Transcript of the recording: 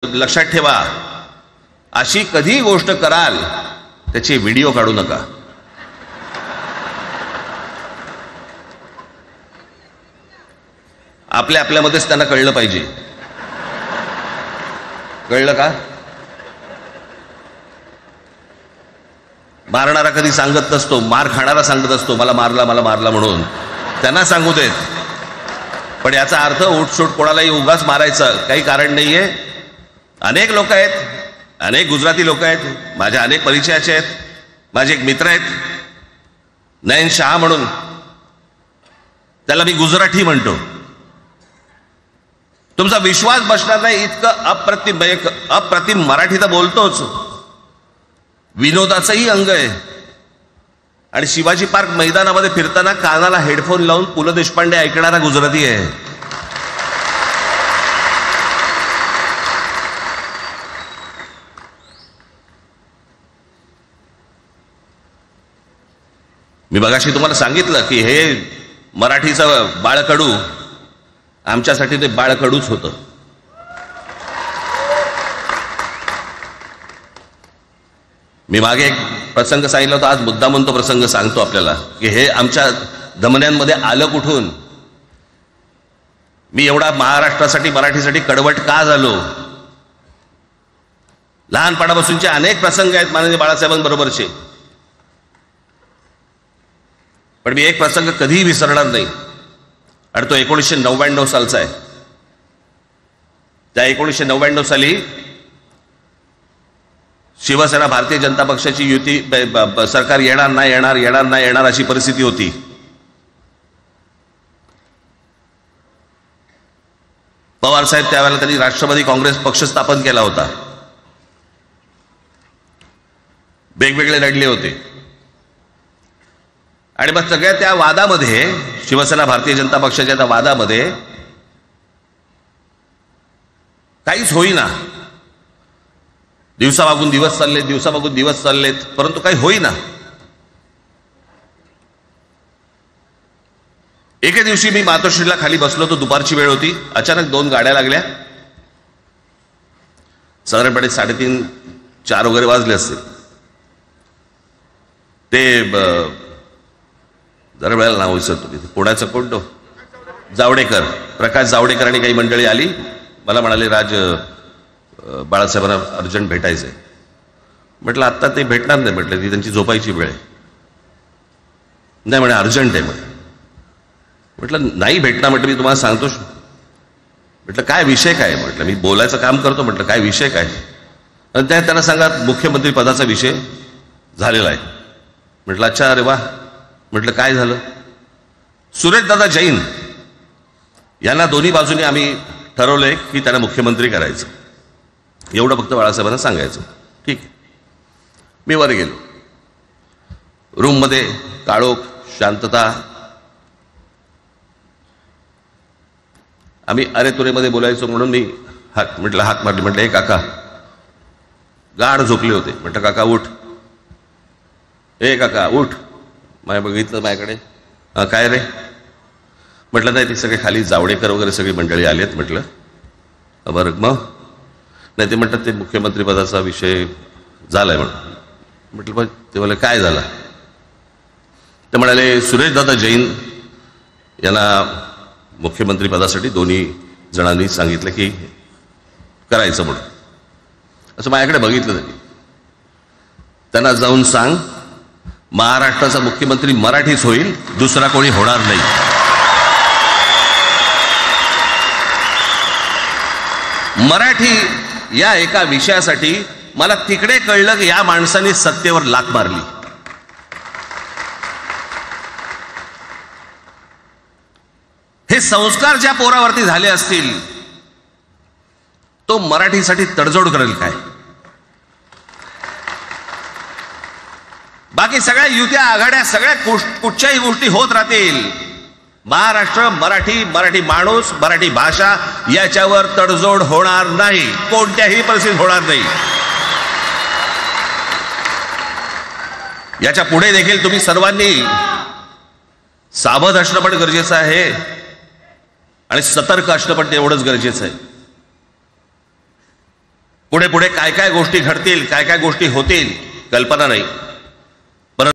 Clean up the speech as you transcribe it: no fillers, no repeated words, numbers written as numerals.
लक्षात ठेवा, अशी कधी गोष्ट कराल त्याची व्हिडिओ काढू नका. आपल्यामध्येच त्यांना कळलं पाहिजे. कळलं का? मारणारा कधी सांगत नसतो, मार खाणारा सांगत असतो मला मारला म्हणून. त्यांना सांगू देत. पण याचा अर्थ उठसूट कोणालाही उगाच मारायचं काही कारण नाहीये. अनेक लोक आहेत, अनेक गुजराती लोक आहेत, माझ्या अनेक परिचयाचे आहेत. माझे एक मित्र आहेत नयन शाह म्हणून, त्याला मी गुजराती म्हणतो. तुमचा विश्वास बसणार नाही इतकं अप्रतिम मराठी तर बोलतोच, विनोदाचंही अंग आहे. आणि शिवाजी पार्क मैदानामध्ये फिरताना कानाला हेडफोन लावून पु ल देशपांडे ऐकणारा गुजराती आहे. मी मगाशी तुम्हाला सांगितलं की हे मराठीचं बाळकडू, आमच्यासाठी ते बाळकडूच होतं. मी मागे एक प्रसंग सांगितला होता, आज मुद्दामून तो प्रसंग सांगतो आपल्याला की हे आमच्या धमन्यांमध्ये आलं कुठून. मी एवढा महाराष्ट्रासाठी मराठीसाठी कडवट का झालो. लहानपणापासूनचे अनेक प्रसंग आहेत माननीय बाळासाहेबांबरोबरचे, पण मी एक प्रसंग कधीही विसरणार नाही. आणि तो 1999 सालचा आहे. त्या 1999 साली शिवसेना भारतीय जनता पक्षाची युती सरकार येणार अशी परिस्थिती होती. पवार साहेब त्यावेळेला त्यांनी राष्ट्रवादी काँग्रेस पक्ष स्थापन केला होता. वेगवेगळे लढले होते. आणि मग सगळ्या त्या वादामध्ये, शिवसेना भारतीय जनता पक्षाच्या त्या वादामध्ये काहीच होईना. दिवसामागून दिवस चाललेत, परंतु काही होईना. एके दिवशी मी मातोश्रीला खाली बसलो होतो, दुपारची वेळ होती. अचानक 2 गाड्या लागल्या. साधारणपणे 3:30-4 वगैरे वाजले असते. ते जरा वेळेला नाव विसरतो मी, पुण्याचं कोणतो जावडेकर, प्रकाश जावडेकर आणि काही मंडळी आली. मला म्हणाले राज बाळासाहेबांना अर्जंट भेटायचंय. म्हटलं आत्ता ते भेटणार नाही. म्हटलं ती त्यांची झोपायची वेळ आहे. नाही म्हणे अर्जंट आहे म्हणे. म्हटलं नाही भेटणार. म्हटलं मी तुम्हाला सांगतो. म्हटलं काय विषय काय? म्हटलं मी बोलायचं काम करतो. म्हटलं काय विषय काय? आणि त्यांना सांगा मुख्यमंत्री पदाचा विषय झालेला आहे. म्हटलं अच्छा, अरे वा. म्हटलं काय झालं? सुरेशदादा जैन यांना दोन्ही बाजूने आम्ही ठरवलंय की त्यांना मुख्यमंत्री करायचं. एवढं फक्त बाळासाहेबांना सांगायचं. ठीक आहे. मी वर गेलो. रूममध्ये काळोख, शांतता. आम्ही अरे तुरेमध्ये बोलायचो म्हणून मी हाक मारली. म्हटलं हे काका गाढ झोपले होते. म्हटलं काका उठ. हे काका उठ. माझ्या बघितलं माझ्याकडे. काय रे? म्हटलं नाही, ती सगळे खाली जावडेकर वगैरे सगळी मंडळी आलेत. म्हटलं बरं मग? नाही ते म्हणतात ते मुख्यमंत्री पदाचा विषय झालाय म्हणून. म्हटलं पण ते म्हणाले काय झालं? ते म्हणाले सुरेशदादा जैन यांना मुख्यमंत्री पदासाठी दोन्ही जणांनी सांगितलं की करायचं म्हणून. असं माझ्याकडे बघितलं त्यांनी. त्यांना जाऊन सांग महाराष्ट्राचा मुख्यमंत्री मराठीच होईल, दुसरा कोणी होणार नाही. मराठी या एका विषयासाठी मला तिकडे कळलं की या माणसाने सत्तेवर लाथ मारली. हे संस्कार ज्या पोरावरती झाले असतील तो मराठीसाठी तडजोड करेल काय? बाकी सगळ्या युत्या आघाड्या सगळ्या कुठच्याही गोष्टी होत राहतील. महाराष्ट्र, मराठी माणूस, मराठी भाषा याच्यावर तडजोड होणार नाही. कोणत्याही परिस्थितीत होणार नाही. याच्या पुढे देखील तुम्ही सर्वांनी सावध असणं पण गरजेचं आहे आणि सतर्क असणं पण तेवढंच गरजेचं आहे. पुढे पुढे काय काय गोष्टी घडतील, काय काय गोष्टी होतील कल्पना नाही.